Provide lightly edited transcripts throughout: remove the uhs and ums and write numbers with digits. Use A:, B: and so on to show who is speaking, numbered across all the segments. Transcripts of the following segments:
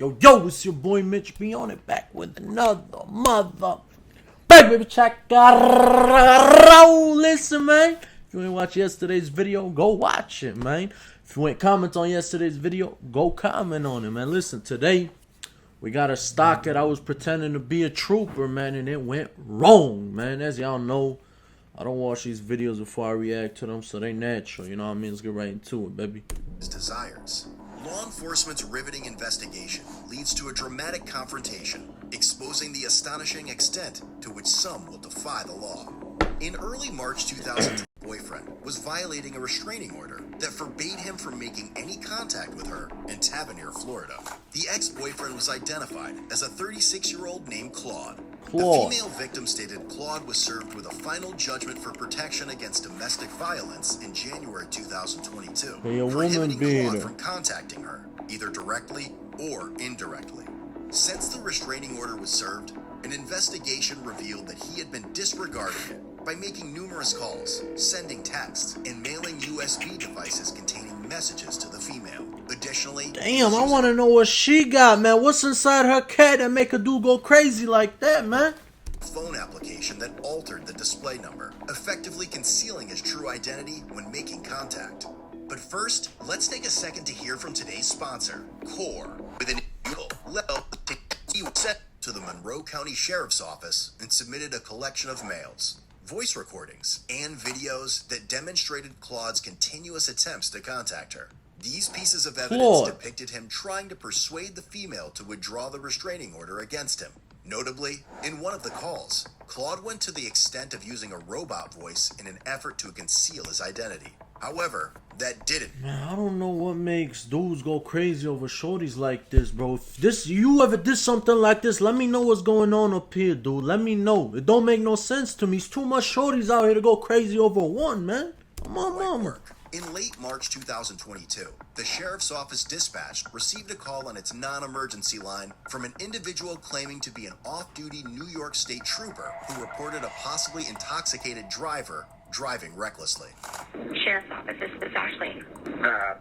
A: Yo, it's your boy Mitch. Be on it, back with another back, baby. Check out. Listen, man. If you ain't watch yesterday's video, go watch it, man. If you ain't comment on yesterday's video, go comment on it, man. Listen, today we got a stock that I was pretending to be a trooper, man, and it went wrong, man. As y'all know, I don't watch these videos before I react to them, so they natural. You know what I mean? Let's get right into it, baby.
B: His desires. Law enforcement's riveting investigation leads to a dramatic confrontation, exposing the astonishing extent to which some will defy the law. In early March 2000, his boyfriend was violating a restraining order that forbade him from making any contact with her in Tavernier, Florida. The ex-boyfriend was identified as a 36-year-old named Claude. The female victim stated Claude was served with a final judgment for protection against domestic violence in January 2022, prohibiting Claude from contacting her, either directly or indirectly. Since the restraining order was served, an investigation revealed that he had been disregarding it by making numerous calls, sending texts, and mailing USB devices containing messages to the female. Additionally,
A: damn, I want to know what she got, man. What's inside her cat that make a dude go crazy like that, man?
B: Phone application that altered the display number, effectively concealing his true identity when making contact. But first, let's take a second to hear from today's sponsor, Core, with an level he was sent to the Monroe County Sheriff's Office and submitted a collection of mails, voice recordings, and videos that demonstrated Claude's continuous attempts to contact her. These pieces of evidence depicted him trying to persuade the female to withdraw the restraining order against him. Notably, in one of the calls, Claude went to the extent of using a robot voice in an effort to conceal his identity. However, that didn't.
A: Man, I don't know what makes dudes go crazy over shorties like this, bro. If you ever did something like this, let me know what's going on up here, dude. Let me know. It don't make no sense to me. It's too much shorties out here to go crazy over one, man. Come on, mama.
B: In late March 2022, the Sheriff's Office dispatch received a call on its non-emergency line from an individual claiming to be an off-duty New York State trooper who reported a possibly intoxicated driver driving recklessly.
C: Sheriff's Office, this is Ashley.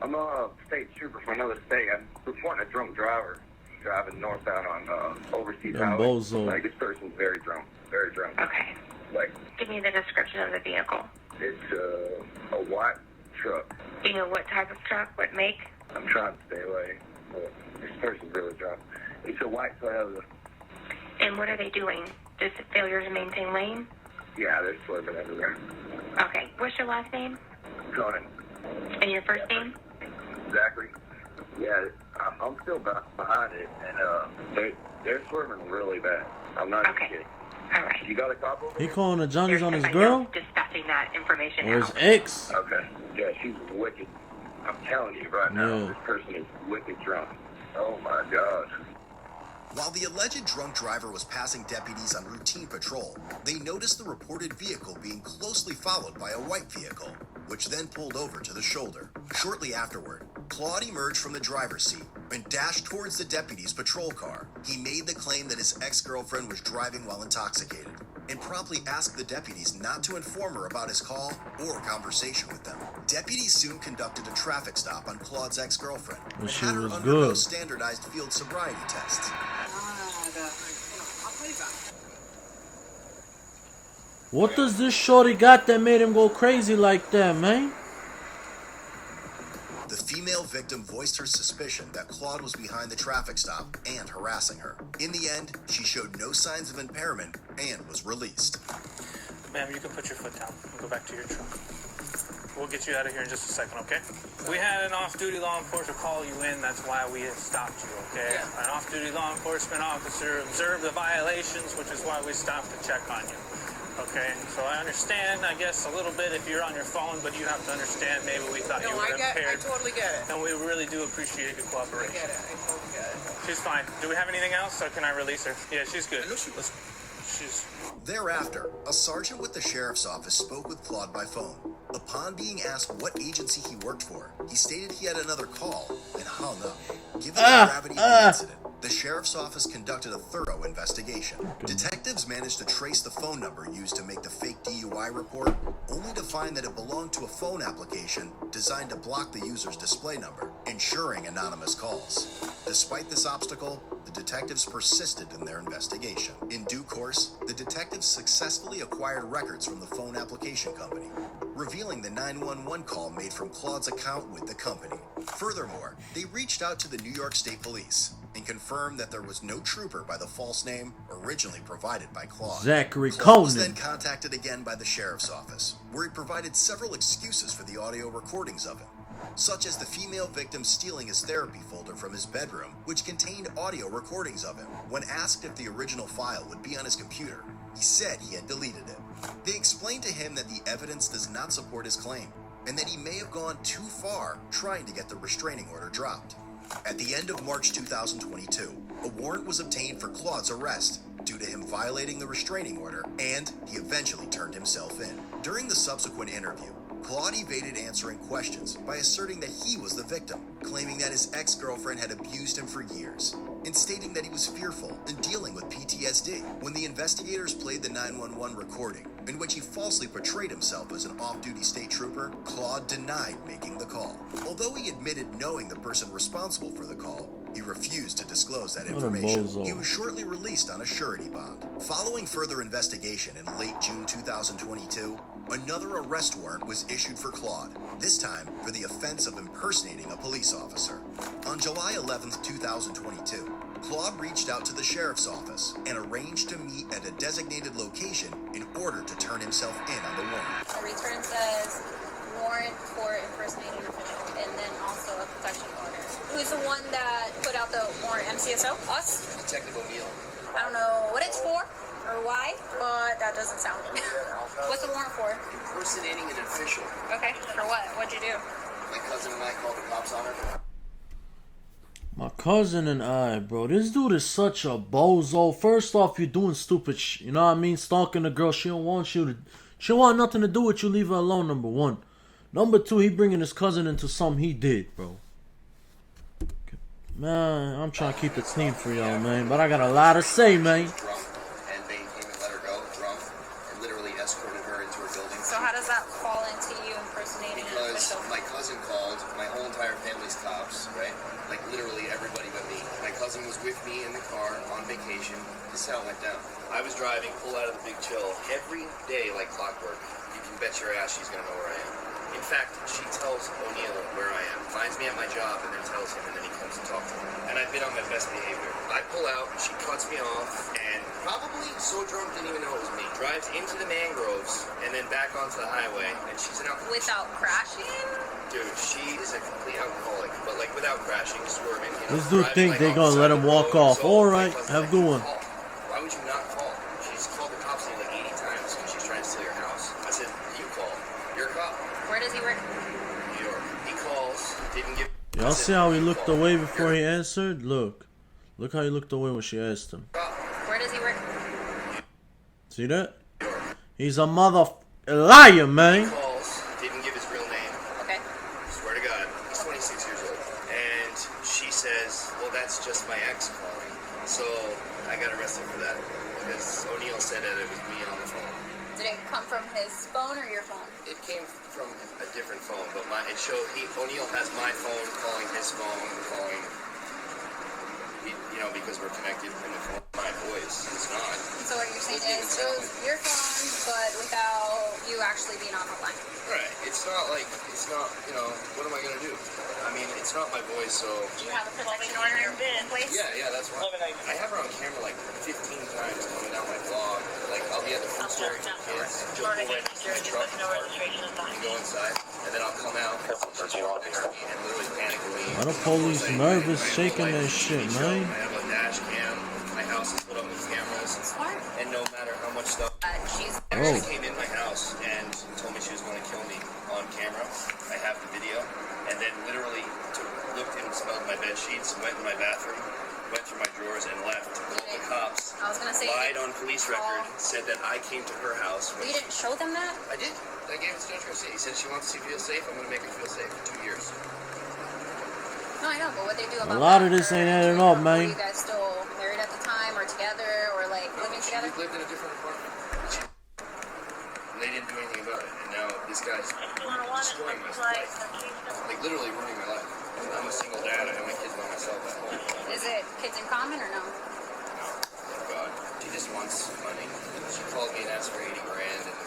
D: I'm a state trooper from another state. I'm reporting a drunk driver driving northbound on Overseas Highway. Like, this person's very drunk. Very drunk.
C: Okay.
D: Like,
C: give me the description of the vehicle.
D: It's a white truck.
C: Do you know what type of truck? What make?
D: I'm trying to stay away. But this person's really drunk. It's a white Toyota.
C: And what are they doing? Just failure to maintain lane?
D: Yeah, they're swerving everywhere.
C: Okay. What's your last name?
D: Conan.
C: And your first name?
D: Exactly. Yeah, I'm still behind it, and they're swerving really bad. I'm not even kidding.
C: All right.
D: You got a couple?
A: He calling the Johnny's on his girl?
C: Dispatching that information
A: or his ex?
D: Okay. Yeah, she's wicked. I'm telling you right now, this person is wicked drunk. Oh my God.
B: While the alleged drunk driver was passing deputies on routine patrol, they noticed the reported vehicle being closely followed by a white vehicle, which then pulled over to the shoulder. Shortly afterward, Claude emerged from the driver's seat and dashed towards the deputy's patrol car. He made the claim that his ex-girlfriend was driving while intoxicated and promptly asked the deputies not to inform her about his call or conversation with them. Deputies soon conducted a traffic stop on Claude's ex-girlfriend and had her undergo standardized field sobriety tests.
A: What does this shorty got that made him go crazy like that, man?
B: The female victim voiced her suspicion that Claude was behind the traffic stop and harassing her. In the end, she showed no signs of impairment and was released.
E: Ma'am, you can put your foot down and go back to your truck. We'll get you out of here in just a second, okay? We had an off-duty law enforcement call you in. That's why we stopped you, okay? Yeah. An off-duty law enforcement officer observed the violations, which is why we stopped to check on you. Okay, so I understand, I guess, a little bit if you're on your phone, but you have to understand maybe we thought you were impaired.
F: I totally get it.
E: And we really do appreciate your cooperation.
F: I get it. I totally get it.
E: She's fine. Do we have anything else, or can I release her? Yeah, she's good.
F: I know she was.
B: Thereafter, a sergeant with the sheriff's office spoke with Claude by phone. Upon being asked what agency he worked for, he stated he had another call and hung up. Given the gravity of the incident, the sheriff's office conducted a thorough investigation. Detectives managed to trace the phone number used to make the fake DUI report, only to find that it belonged to a phone application designed to block the user's display number. ensuring anonymous calls. Despite this obstacle, the detectives persisted in their investigation. In due course, the detectives successfully acquired records from the phone application company, revealing the 911 call made from Claude's account with the company. Furthermore, they reached out to the New York State Police and confirmed that there was no trooper by the false name originally provided by Claude.
A: Zachary
B: Claude was
A: Conan.
B: then contacted again by the sheriff's office, where he provided several excuses for the audio recordings of him, such as the female victim stealing his therapy folder from his bedroom, which contained audio recordings of him. When asked if the original file would be on his computer, he said he had deleted it. They explained to him that the evidence does not support his claim, and that he may have gone too far trying to get the restraining order dropped. At the end of March 2022, a warrant was obtained for Claude's arrest due to him violating the restraining order, and he eventually turned himself in. During the subsequent interview, Claude evaded answering questions by asserting that he was the victim, claiming that his ex-girlfriend had abused him for years, and stating that he was fearful and dealing with PTSD. When the investigators played the 911 recording, in which he falsely portrayed himself as an off-duty state trooper, Claude denied making the call. Although he admitted knowing the person responsible for the call, he refused to disclose that information. He was shortly released on a surety bond. Following further investigation in late June 2022, another arrest warrant was issued for Claude, this time for the offense of impersonating a police officer. On July 11th, 2022, Claude reached out to the sheriff's office and arranged to meet at a designated location in order to turn himself in on the warrant.
G: The return says warrant for impersonating an official, and then also a protection order. Who's the one that put out the warrant? MCSO? Us?
H: Detective O'Neill.
G: I don't know what it's for or why, but that doesn't sound good. What's the warrant for?
H: Impersonating an official.
G: Okay, for what? What'd you do?
H: My cousin and I called the cops on her.
A: My cousin and I, bro, this dude is such a bozo. First off, you're doing stupid you know what I mean? Stalking a girl, she don't want nothing to do with you, leave her alone, number one. Number two, he bringing his cousin into something he did, bro. Man, I'm trying to keep it clean for y'all, man, but I got a lot to say, man.
H: Drunk, and they came and let her go, drunk, and literally escorted her into her building.
G: So how does that fall into you impersonating an
H: Because
G: official?
H: my cousin called, my whole entire family's cops, right? Like literally everybody but me. My cousin was with me in the car on vacation. This is how it went down. I was driving, pull out of the Big Chill every day like clockwork. You can bet your ass she's gonna know where I am. In fact, she tells O'Neill where I am, finds me at my job, and then tells him, and then he comes to talk to me. And I've been on my best behavior. I pull out, she cuts me off, and probably so drunk didn't even know it was me. Drives into the mangroves, and then back onto the highway, and she's an alcoholic.
G: Without crashing?
H: Dude, she is a complete alcoholic, but like without crashing, swerving. You know,
A: This dude
H: driving,
A: think
H: like,
A: they
H: off
A: gonna
H: the
A: let
H: side
A: him
H: of the
A: walk
H: road.
A: off.
H: So
A: Alright,
H: my cousin's
A: have a
H: like,
A: good one.
H: "Call. Why would you not call? She's called the cops like 80 times because she's trying to steal your house. I said, you call. You're a cop.
G: Where does he work?
H: New York. He calls, didn't give.
A: Y'all see how he looked away before he answered? Look how he looked away when she asked him.
G: Where does he work?
A: See that? He's a liar, man.
H: He calls, didn't give his real name.
G: Okay.
H: Swear to God, he's 26 years old. And she says, well, that's just my ex calling. So I got arrested for that because O'Neill said that it was me on the phone.
G: Did it come from his phone or your phone?
H: It came from a different phone, but it showed O'Neill has my phone calling his phone, calling, you know, because we're connected in the phone. My voice is not.
G: So what you're saying is it was your phone, but without you actually being on the line.
H: Right. It's not, you know, what am I going to do? I mean, it's not my voice, so.
G: Do you have a protection order in place?
H: Yeah, that's why. I have her on camera like 15 times coming down my vlog. Like, I'll be at the food store with the kids, she'll pull right into my truck and go inside, and then I'll come out, she'll show up next to me and literally panic me.
A: Why the police nervous shaking that shit, man?
H: I have a dash cam, my house is put up with cameras, and no matter how much stuff.
G: She's
H: She came in my house and told me she was going to kill me on camera. I have the video, and then literally looked and smelled my bed sheets, went in my bathroom, went through my drawers, and left. Called the cops.
G: I was gonna say,
H: lied on police record, said that I came to her house.
G: You didn't show them that?
H: I did. I gave it to Judge Garcia. He said she wants to feel safe. I'm going to make her feel safe for 2 years.
G: No, I know, but what they do about
A: A lot of
G: that,
A: this
G: or
A: ain't
G: do
A: adding
G: you
A: up,
G: know,
A: man.
G: Were you guys still married at the time, or together, or like living
H: She
G: together?
H: lived in a different apartment. And they didn't do anything about it. And now this guy's destroying my life. Like literally ruining my life. I'm a single dad. I have my kids by myself at home.
G: Is it kids in common or no?
H: No, thank God. She just wants money. She called me and asked for 80 grand and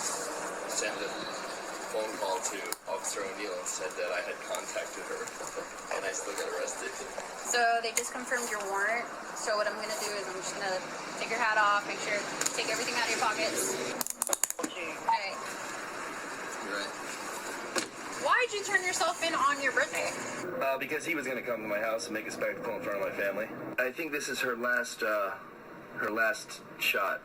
H: sent a phone call to Officer O'Neill and said that I had contacted her, and I still got arrested.
G: So they just confirmed your warrant. So what I'm gonna do is I'm just gonna take your hat off, make sure take everything out of your pockets. Alright.
H: You're right.
G: Why'd you turn yourself in on your birthday?
H: Because he was going to come to my house and make a spectacle in front of my family. I think this is her last shot.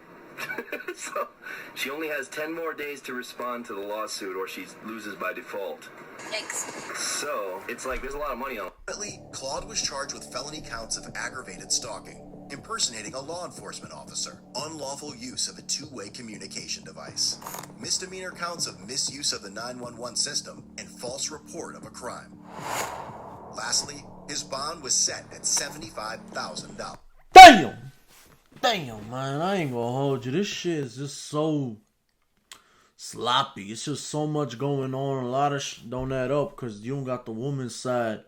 H: So she only has 10 more days to respond to the lawsuit, or she loses by default.
G: Thanks.
H: So it's like there's a lot of money on.
B: Ultimately, Claude was charged with felony counts of aggravated stalking, impersonating a law enforcement officer, unlawful use of a two-way communication device, misdemeanor counts of misuse of the 911 system, and false report of a crime. Lastly, his bond was set at $75,000.
A: Damn! Damn, man, I ain't gonna hold you. This shit is just so sloppy. It's just so much going on. A lot of don't add up because you don't got the woman's side.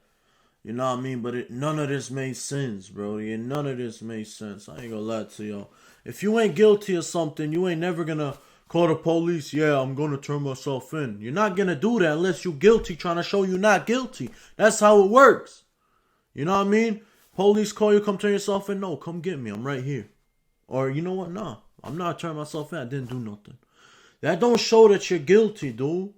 A: You know what I mean? But none of this made sense, bro. Yeah, none of this made sense. I ain't gonna lie to y'all. If you ain't guilty of something, you ain't never gonna call the police. Yeah, I'm gonna turn myself in. You're not gonna do that unless you guilty, trying to show you not guilty. That's how it works. You know what I mean? Police call you, come turn yourself in. No, come get me. I'm right here. Or you know what? Nah, I'm not turning myself in. I didn't do nothing. That don't show that you're guilty, dude.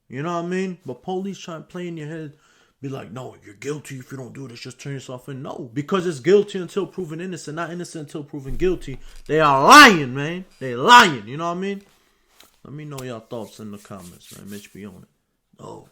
A: You know what I mean? But police try to play in your head. Be like, no, you're guilty if you don't do this. Just turn yourself in. No, because it's guilty until proven innocent. Not innocent until proven guilty. They are lying, man. They lying. You know what I mean? Let me know your thoughts in the comments, man. Mitch be on it. Oh.